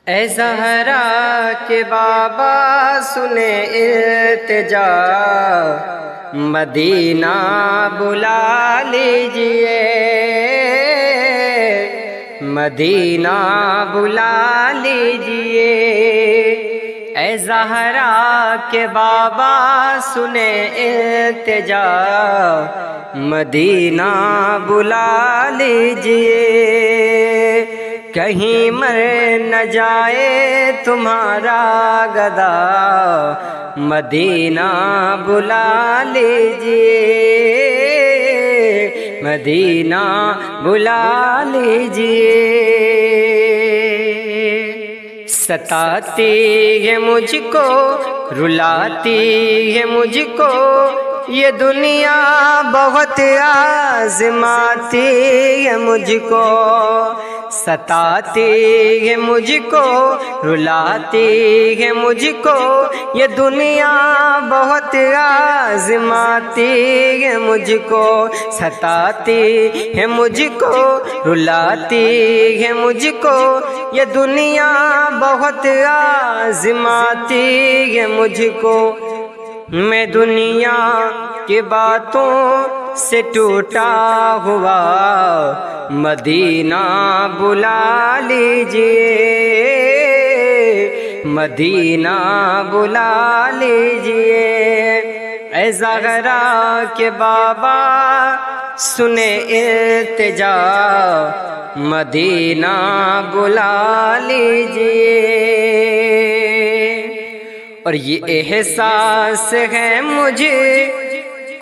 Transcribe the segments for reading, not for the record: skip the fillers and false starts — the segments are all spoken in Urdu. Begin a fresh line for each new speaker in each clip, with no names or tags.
اے زہرا کے بابا سنے التجا، مدینہ بلا لیجئے، مدینہ بلا لیجئے۔ اے زہرا کے بابا سنے التجا، مدینہ بلا لیجئے۔ کہیں مر نہ جائے تمہارا گدا، مدینہ بلا لیجئے، مدینہ بلا لیجئے۔ ستاتی ہے مجھ کو، رلاتی ہے مجھ کو، یہ دنیا بہت آزماتی ہے مجھ کو۔ ستاتی ہے مجھ کو، رلاتی ہے مجھ کو، یہ دنیا بہت آزماتی ہے مجھ کو۔ ستاتی ہے مجھ کو، رلاتی ہے مجھ کو، یہ دنیا بہت آزماتی ہے مجھ کو۔ میں دنیا کی باتوں سے ٹوٹا ہوا، مدینہ بلا لیجئے، مدینہ بلا لیجئے۔ اے زہرا کے بابا سنے التجا، مدینہ بلا لیجئے۔ اور یہ احساس ہے مجھے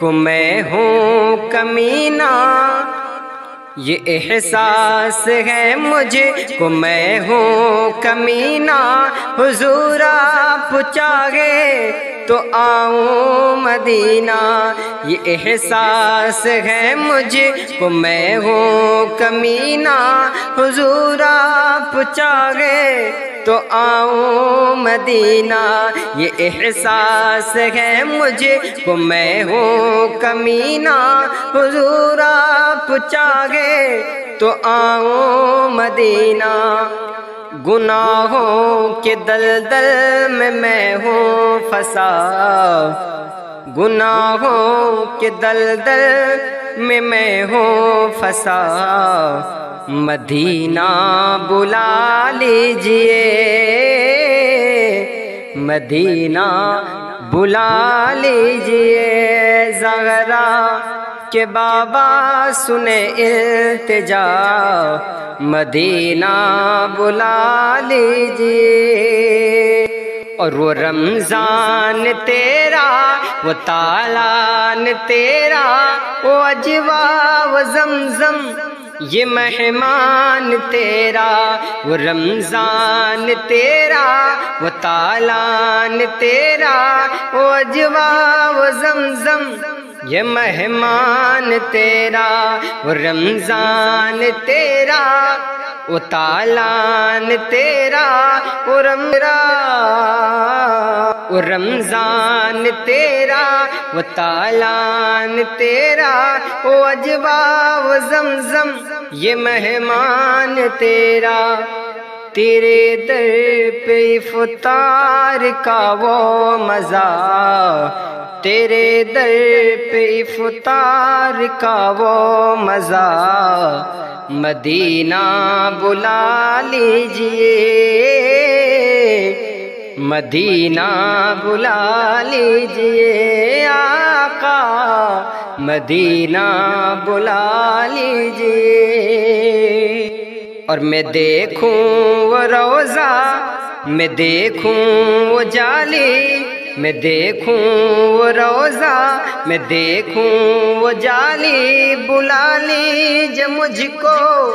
کو میں ہوں کمینہ، یہ احساس ہے مجھے کو میں ہوں کمینہ، حضور آپ چاہے تو آؤں مدینہ۔ یہ احساس ہے مجھے کو میں ہوں کمینہ، حضور آپ چاہے تو آؤں مدینہ۔ یہ احساس ہے مجھے کو میں ہوں کمینہ، حضور آپ چاہے تو آؤں مدینہ۔ گناہوں کے دلدل میں ہوں پھنسا، گناہوں کے دلدل میں ہوں پھنسا، مدینہ بلا لیجئے، مدینہ بلا لیجئے۔ زہرا کہ بابا سنے التجا، مدینہ بلا لیجئے۔ اور وہ رمضان تیرا، وہ تالان تیرا، وہ اجوا و زمزم یہ مہمان تیرا۔ وہ رمضان تیرا، وہ تالان تیرا، وہ اجوا و زمزم یہ مہمان تیرا۔ وہ رمضان تیرا، وہ تالان تیرا، وہ رمضان تیرا، وہ تالان تیرا، وہ اجوا و زمزم یہ مہمان تیرا۔ تیرے در پہ افطار کا وہ مزہ، تیرے در پہ افطار کا وہ مزہ، مدینہ بلا لیجئے، مدینہ بلا لیجئے۔ آقا مدینہ بلا لیجئے۔ اور میں دیکھوں وہ روضہ، میں دیکھوں وہ جالی، میں دیکھوں وہ روضہ، میں دیکھوں وہ جالی، بلا لیجئے مجھ کو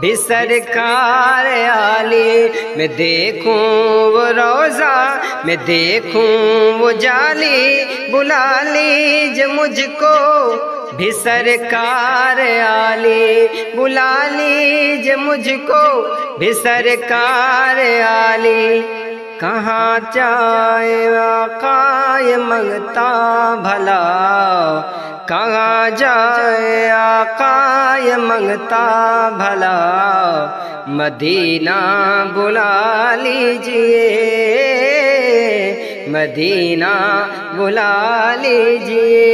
بھی سرکار عالی۔ میں دیکھوں وہ روضہ، میں دیکھوں وہ جالی، بلا لیجئے مجھ کو بھی سرکار عالی، بلا لیجئے مجھ کو بھی سرکار عالی۔ کہاں جائے آقا یہ منگتا بھلا، کہاں جائے آقا یہ منگتا بھلا، مدینہ بلا لیجئے، مدینہ بلا لیجئے۔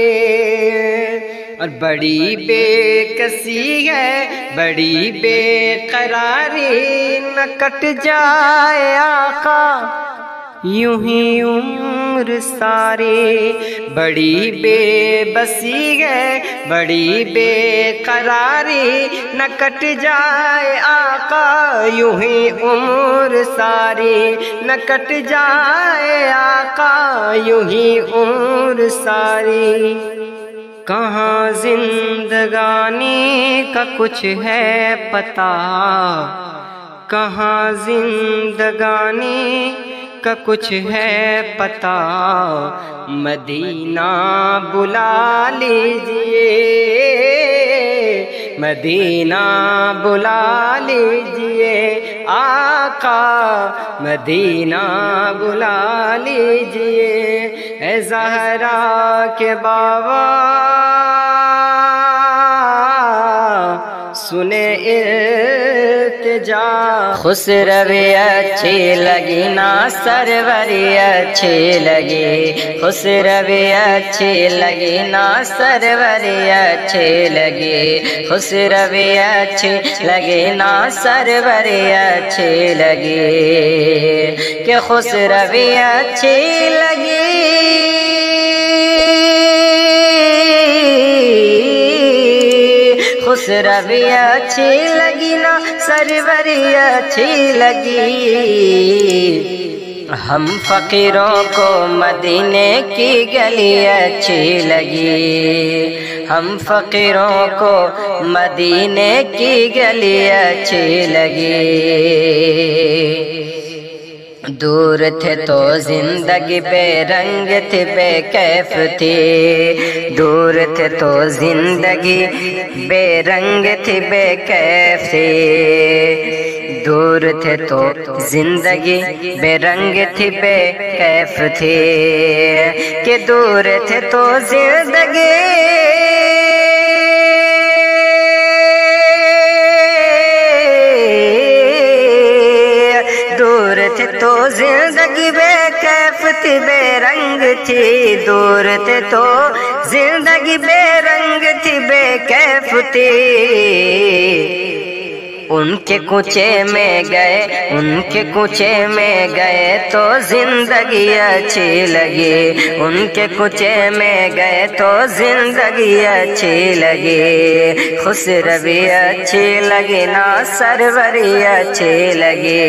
اور بڑی بے کسی ہے، بڑی بے قراری، نہ کٹ جائے آقا یوں ہی عمر ساری۔ بڑی بے بسی ہے، بڑی بے قراری، نہ کٹ جائے آقا یوں ہی عمر ساری، نہ کٹ جائے آقا یوں ہی عمر ساری۔ کہاں زندگانی کا کچھ ہے پتہ، کہاں زندگانی کا کچھ ہے پتہ، مدینہ بلا لیجئے، مدینہ بلا لیجئے آقا، مدینہ بلا لیجئے۔ اے زہرا کے بابا سنے التجا،
خسروی اچھی لگی نا سروری اچھی لگی، خسروی اچھی لگی نا سروری اچھی لگی، خسروی اچھی لگی نا سروری اچھی لگی، کہ خسروی اچھی لگی خسروی اچھی لگی نا سروری اچھی لگی، ہم فقیروں کو مدینے کی گلی اچھی لگی، ہم فقیروں کو مدینے کی گلی اچھی لگی۔ دور تھے تو زندگی بے رنگ تھی بے کیف تھی، دور تھے تو زندگی بے رنگ تھی بے کیف تھی، دور تھے تو زندگی بے رنگ تھی بے کیف تھی، کہ دور تھے تو زندگی تو زندگی بے کیف تھی بے رنگ تھی، دور تھے تو زندگی بے رنگ تھی بے کیف تھی، ان کے کوچے میں گئے، ان کے کوچے میں گئے تو زندگی اچھی لگی، ان کے کوچے میں گئے تو زندگی اچھی لگی، خسروی اچھی لگی نا سروری اچھی لگی۔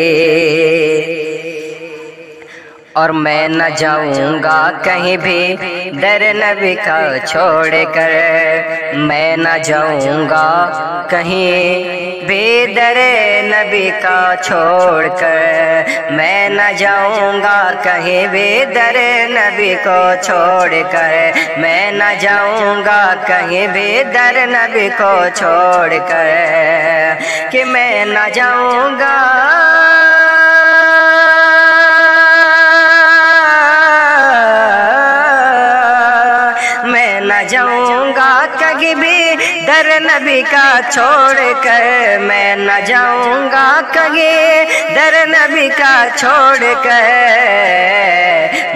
اور میں نہ جاؤں گا کہیں بھی در نبی کا چھوڑ کر، میں نہ جاؤں گا کہیں بھی در نبی کا چھوڑ کر، میں نہ جاؤں گا کہیں بھی در نبی کو چھوڑ کر، میں نہ جاؤں گا کہیں بھی در نبی کو چھوڑ کر، کہ میں نہ جاؤں گا جاؤں گا کہیں بھی در نبی کا چھوڑ کر، میں نہ جاؤں گا کہیں در نبی کا چھوڑ کر،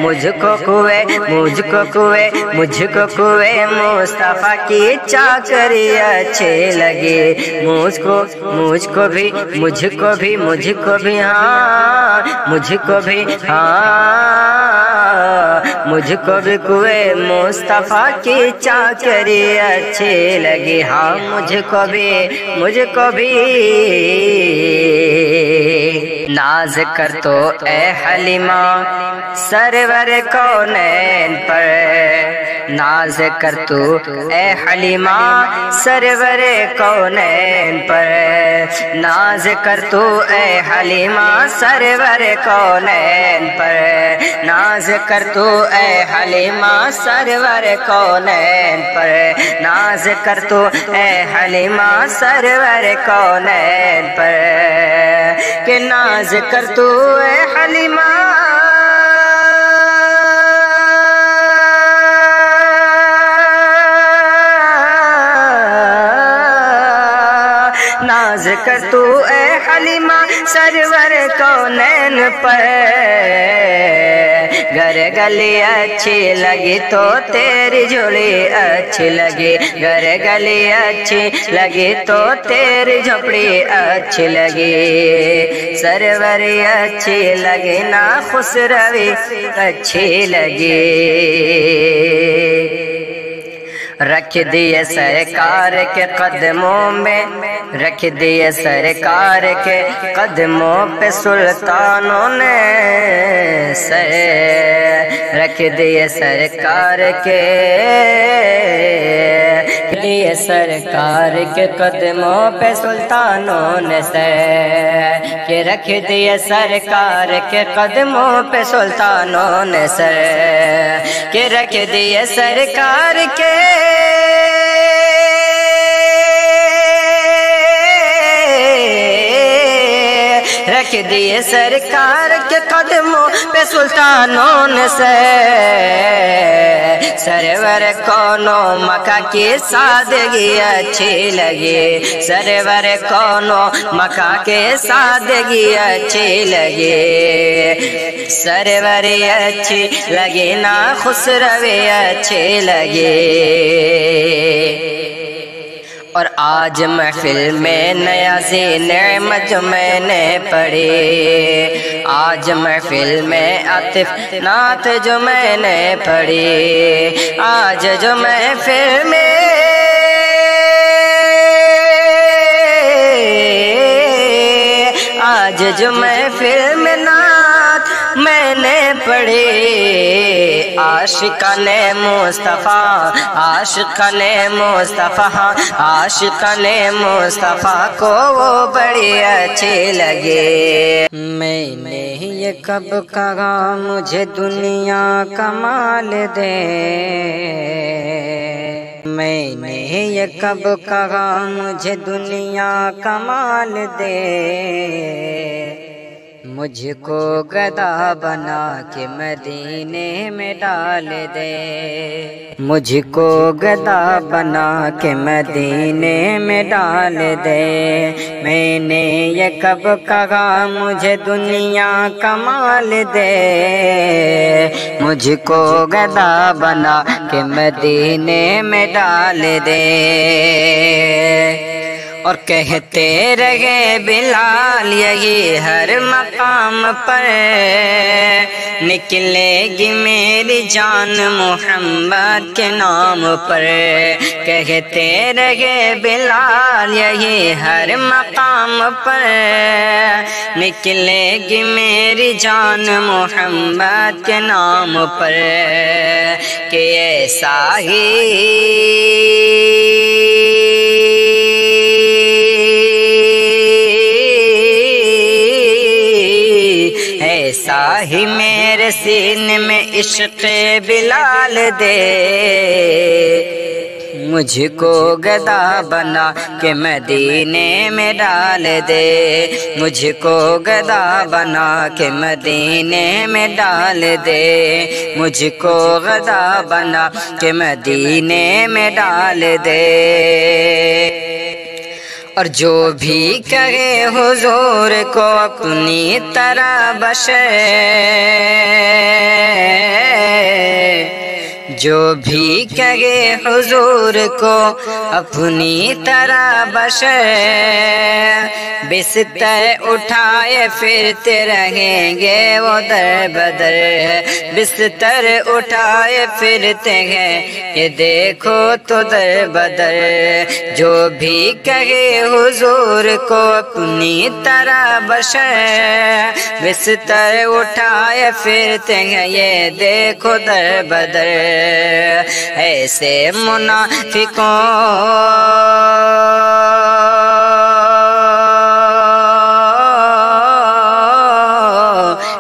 مجھ کو کوئے مجھ کو کوئے مجھ کو کوئے مصطفیٰ کی چاکری اچھی لگی، مجھ کو بھی مجھ کو بھی مجھ کو بھی ہاں مجھ کو بھی ہاں مجھ کو بھی کوئے مصطفیٰ کی چاکری اچھی لگی، ہاں مجھ کو بھی ناز کر تو اے حلیمہ سرور کونین پر، ناز کر تو اے حلیمہ سرور کونین پر، ناز کر تو اے حلیمہ سرور کونین پر، ناز کر تو اے حلیمہ سرور کونین پر، ناز کر تو اے حلیمہ سرور کونین پر، کہ ناز کر تو اے حلیمہ ناز کر تو اے حلیمہ سرور کونین پر گر گلی اچھی لگی تو تیری جھولی اچھی لگی گر گلی اچھی لگی تو تیری جھوپڑی اچھی لگی سروری اچھی لگی نا خسروی اچھی لگی رکھ دیے سرکار کے قدموں میں رکھ دیے سرکار کے قدموں پہ سلطانوں نے سر رکھ دیے سرکار کے سرکار کے قدموں پہ سلطانوں نے سر کہ رکھ دیے سرکار کے قدموں پہ سلطانوں نے سر کہ رکھ دیے سرکار کے رکھ دیے سرکار کے قدموں پہ سلطانوں نے سرور کونوں مکہ کی سادگی اچھی لگی سرور کونوں مکہ کی سادگی اچھی لگی سروری اچھی لگی نا خسروی اچھی لگی اور آج محفل میں نیازی نعمت جو میں نے پڑھی آج محفل میں عطف نعت جو میں نے پڑھی آج جو محفل میں آج جو محفل میں نعت میں نے پڑھی عاشقان مصطفیٰ عاشقان مصطفیٰ عاشقان مصطفیٰ کو وہ بڑی اچھی لگے میں نے یہ کب کہا مجھے دنیا کا مال دے میں نے یہ کب کہا مجھے دنیا کا مال دے مجھ کو گدا بنا کے مدینے میں ڈال دے مجھ کو گدا بنا کے مدینے میں ڈال دے میں نے یہ کب کہا مجھے دنیا کا مال دے مجھ کو گدا بنا کے مدینے میں ڈال دے اور کہتے رہے بلال یہی ہر مقام پر نکلے گی میری جان محمد کے نام پر کہتے رہے بلال یہی ہر مقام پر نکلے گی میری جان محمد کے نام پر کہ ایسا ہی ایسا ہی میرے سینے میں عشق بلال دے مجھ کو گدا بنا کے مدینے میں ڈال دے مجھ کو گدا بنا کے مدینے میں ڈال دے مجھ کو گدا بنا کے مدینے میں ڈال دے اور جو بھی کہے حضور کو اپنی طرح بشر جو بھی کہے حضور کو اپنی طرح بشر بستر اٹھائے پھرتے رہیں گے وہ در بدر بستر اٹھائے پھرتے ہیں یہ دیکھو تو در بدر جو بھی کہے حضور کو اپنی طرح بشر بستر اٹھائے پھرتے ہیں یہ دیکھو در بدر ایسے منافقوں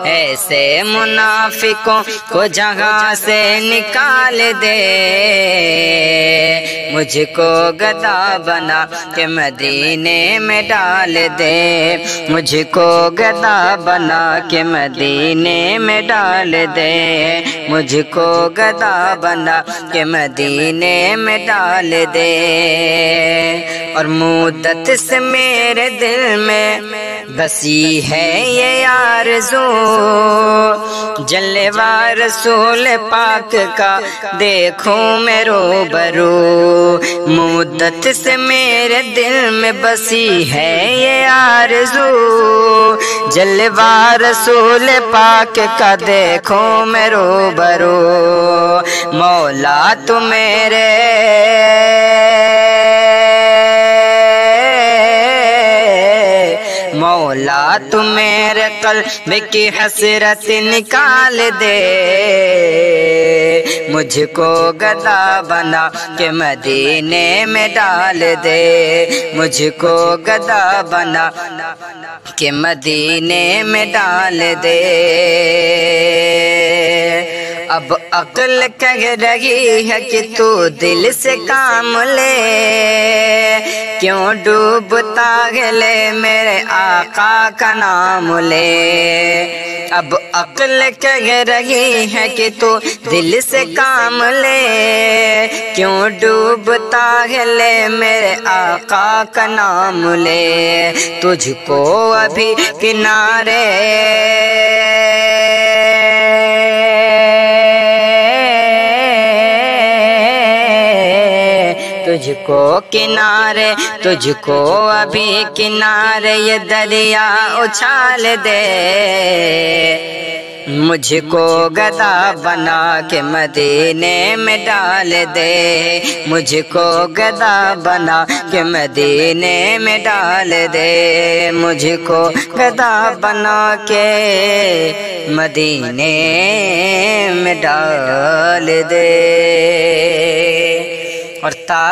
ایسے منافقوں کو جہاں سے نکال دے مجھ کو گدا بنا کے مدینے میں ڈال دے مجھ کو گدا بنا کے مدینے میں ڈال دے مجھ کو گدا بنا کے مدینے میں ڈال دے اور مدت سے میرے دل میں بسی ہے یہ آرزو، جلوہ رسول پاک کا دیکھوں میں روبرو۔ مدت سے میرے دل میں بسی ہے یہ آرزو، جلوہ رسول پاک کا دیکھوں میں روبرو۔ مولا تو میرے مولا تو میرے قلب کی حسرت نکال دے، مجھ کو گدا بنا کے مدینے میں ڈال دے، مجھ کو گدا بنا کے مدینے میں ڈال دے۔ اب عقل کہہ رہی ہے کہ تو دل سے کام لے، کیوں ڈوبتا ہے لے میرے آقا کا نام لے۔ اب عقل کہہ رہی ہے کہ تو دل سے کام لے، کیوں ڈوبتا ہے لے میرے آقا کا نام لے۔ تجھ کو ابھی کنارے تجھ کو کنارے تجھ کو ابھی کنارے یہ دریا اچھال دے، مجھ کو گدا بنا کے مدینے میں ڈال دے، مجھ کو گدا بنا کے مدینے میں ڈال دے، مجھ کو گدا بنا کے مدینے میں ڈال دے۔ اور تا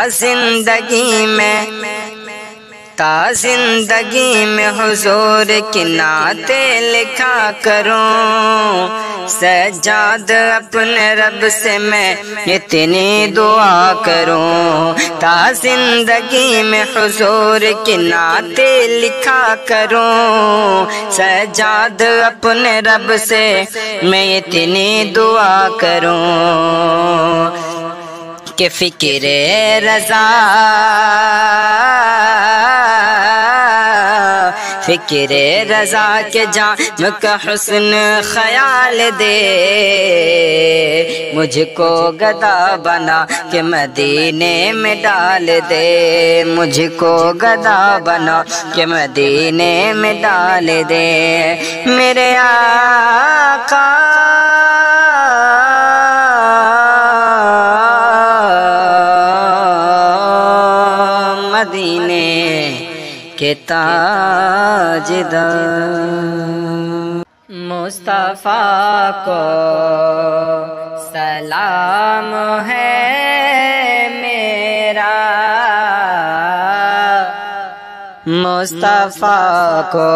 زندگی میں حضور کی نعتیں لکھا کروں، سجاد اپنے رب سے میں اتنی دعا کروں۔ تا زندگی میں حضور کی نعتیں لکھا کروں، سجاد اپنے رب سے میں اتنی دعا کروں کہ فکر رضا کے جام کا حسن خیال دے، مجھ کو گدا بنا کے مدینے میں ڈال دے، مجھ کو گدا بنا کے مدینے میں ڈال دے۔ میرے آقا مدینے کے تاجدار، مصطفیٰ کو سلام ہے میرا، مصطفیٰ کو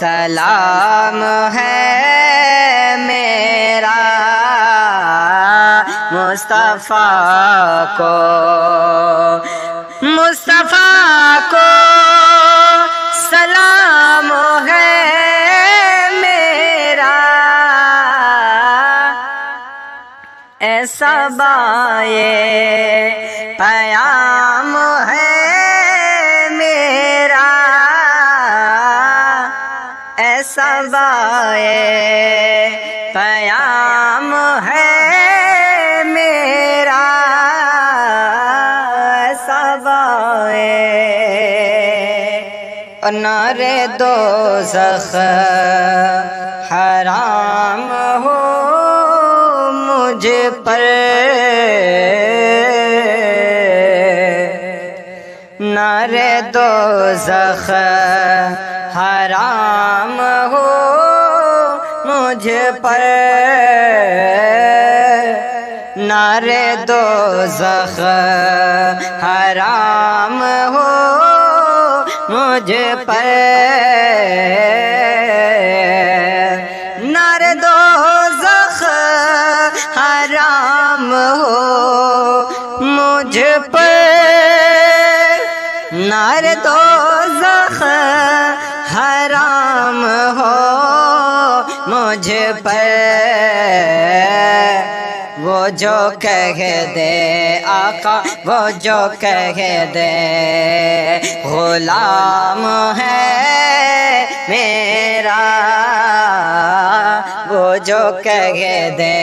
سلام ہے میرا، مصطفیٰ کو سلام ہے میرا، ایسا بائے پیام ہے میرا، ایسا بائے پیام ہے میرا، ایسا بائے۔ اور نعرے دوزخ حرام ہو مجھ پر، نعرے دوزخ حرام ہو مجھ پر، نعرے دوزخ حرام ہو مجھ پر، نعرے دوزخ حرام ہو مجھ پر، نعرے دوزخ حرام ہو مجھ پر، وہ جو کہہ دے آقا وہ جو کہہ دے غلام ہے میرا وہ جو کہہ دے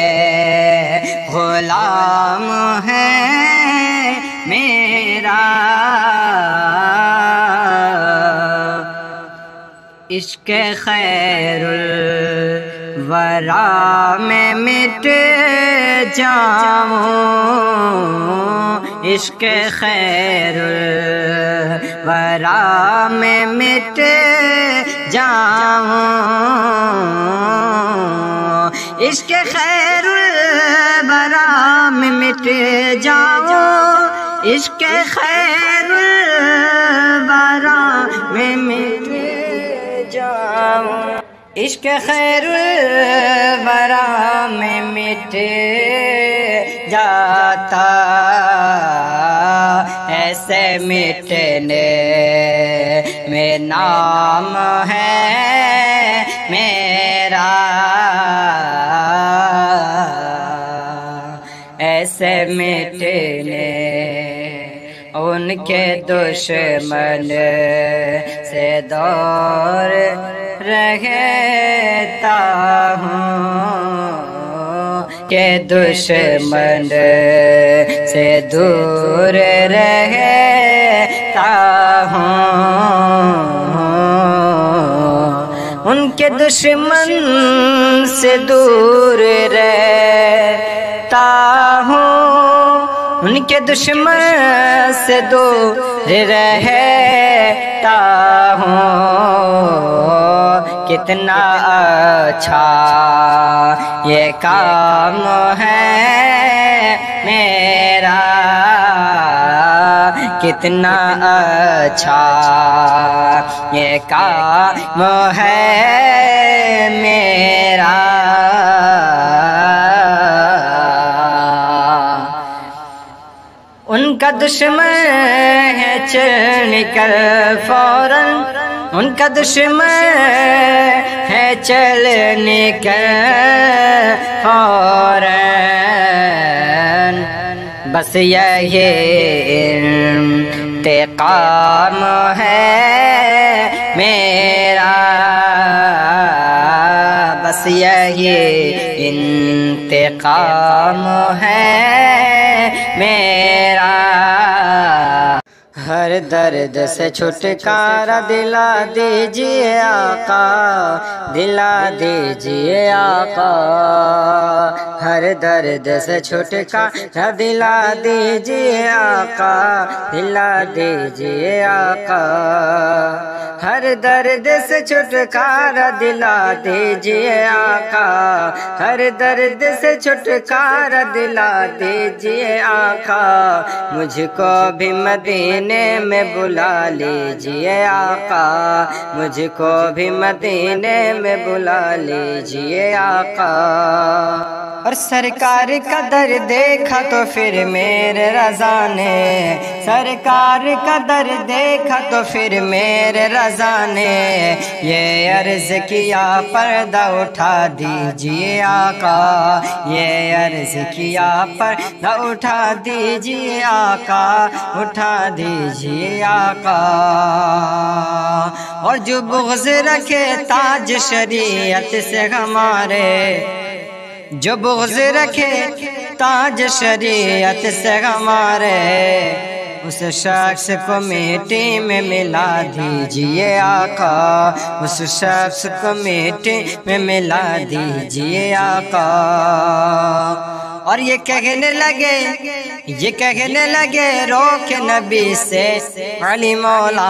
غلام ہے میرا عشق خیر الورا میں مٹ جاؤں عشق خیر الورا میں مٹ جاؤں عشق خیر الورا میں مٹ جاؤں عشق خیر الورا میں مٹ جاؤں عشق خیر الورا میں مٹ جاتا ایسے مٹنے میں نام ہے میرا ایسے مٹنے ان کے دشمن سے دور رہتا ہوں کہ دشمن سے دور رہتا ہوں ان کے دشمن سے دور رہتا ہوں ان کے دشمن سے دور رہتا ہوں کتنا اچھا یہ کام ہے میرا کتنا اچھا یہ کام ہے میرا ان کا دشمن ہے چل نکل فوراً ان کا دشمن ہے چل نکل فوراً بس یہی انتقام ہے میرا بس یہی انتقام ہے میرا ہر درد سے چھٹکارا دلا دیجئے آقا دلا دیجئے آقا ہر درد سے چھٹکارا دلا دیجئے آقا دلا دیجئے آقا ہر درد سے چھٹکارا دلا دیجئے آقا ہر درد سے چھٹکارا دلا دیجئے آقا مجھ کو بھی مدینے میں بلا لیجئے آقا مجھ کو بھی مدینے میں بلا لیجئے آقا اور سرکار کا در دیکھا تو پھر میرے رضا نے سرکار کا در دیکھا تو پھر میرے رضا نے یہ عرض کیا پردہ اٹھا دیجئے آقا یہ عرض کیا پردہ اٹھا دیجئے آقا اٹھا دیجئے آقا اور جو بغض رکھے تاج شریعت سے ہمارے جو بغض رکھے تاج شریعت سے ہمارے اس شخص کو مٹی میں ملا دیجئے آقا اس شخص کو مٹی میں ملا دیجئے آقا اور یہ کہنے لگے روک نبی سے علی مولا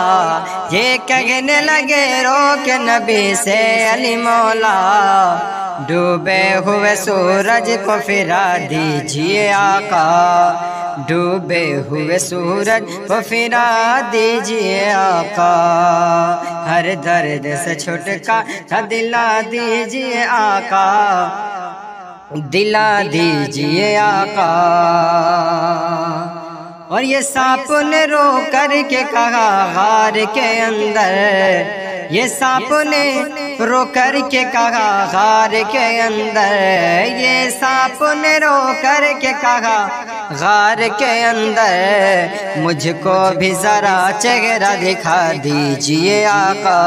یہ کہنے لگے روک نبی سے علی مولا ڈوبے ہوئے سورج کو پھرا دیجئے آقا ڈوبے ہوئے سورج کو پھرا دیجئے آقا ہر درد سے چھٹکارا دلا دیجئے آقا دلا دیجئے آقا اور یہ سانپ نے رو کر کے کہا غار کے اندر یہ سانپ نے
رو کر کے کہا غار کے اندر، یہ سانپ نے رو کر کے کہا غار کے اندر، مجھ کو بھی ذرا چہرہ دکھا دیجئے آقا،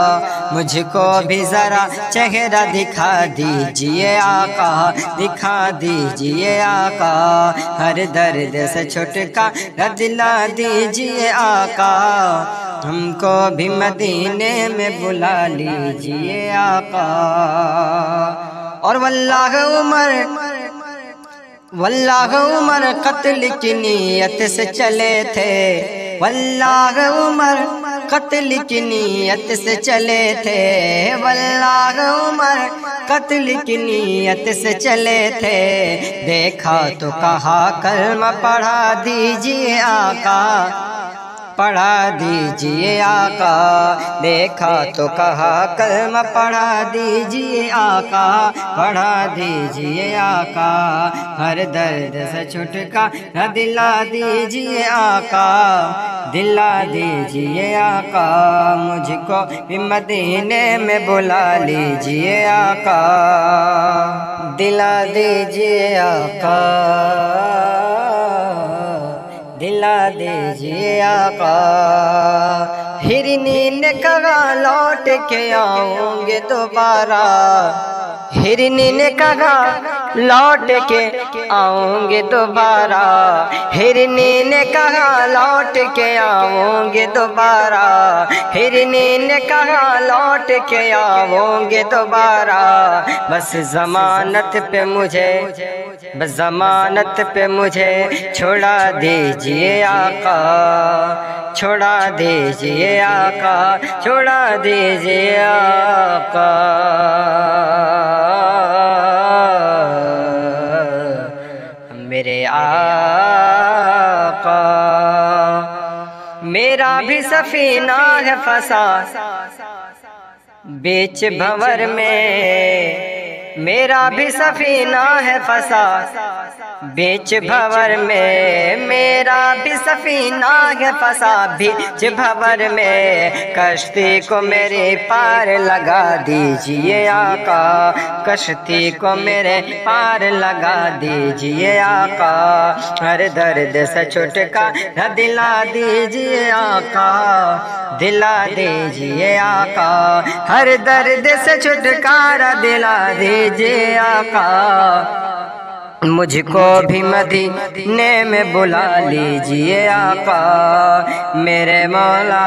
مجھ کو بھی ذرا چہرہ دکھا دیجئے آقا، دکھا دیجئے آقا، ہر درد سے چھٹکارا دلا دیجئے آقا، ہم کو بھی مدینے میں بلا لیجئے آقا۔ اور واللہ عمر قتل کی نیت سے چلے تھے، واللہ عمر قتل کی نیت سے چلے تھے، واللہ عمر قتل کی نیت سے چلے تھے، دیکھا تو کہا کلمہ پڑھا دیجئے آقا، پڑھا دیجئے آقا، دیکھا تو کہا کلمہ پڑھا دیجئے آقا، پڑھا دیجئے آقا، ہر درد سے چھٹکارا دلا دیجئے آقا، دلا دیجئے آقا، مجھ کو بھی مدینے میں بلا لیجئے آقا، دلا دیجئے آقا، دلا دیجئے آقا۔ ہرنی نے کہا لوٹ کے آؤں گے دوبارہ، ہرنی نے کہا لوٹ کے آؤں گے دوبارہ، ہرنی نے کہا لوٹ کے آؤں گے دوبارہ، ہرنی نے کہا لوٹ کے آؤں گے دوبارہ، بس ضمانت پہ مجھے، بس ضمانت پہ مجھے چھوڑا دیجئے آقا، چھوڑا دیجئے آقا، چھوڑا دیجئے آقا، میرے آقا۔ میرا بھی سفینہ ہے پھنسا بیچ بھنور میں، میرا بھی سفینہ ہے پھنسا بیچ بھنور میں، میرا بھی سفینہ ہے پھنسا بیچ بھنور میں، کشتی کو میرے پار لگا دیجئے آقا، کشتی کو میرے پار لگا دیجئے آقا، ہر درد سے چھٹکارا دلا دیجئے آقا، دلا دیجئے آقا، ہر درد سے چھٹکارا دلا دیجئے آقا، مجھ کو بھی مدینے میں بلا لیجئے آقا، میرے مولا۔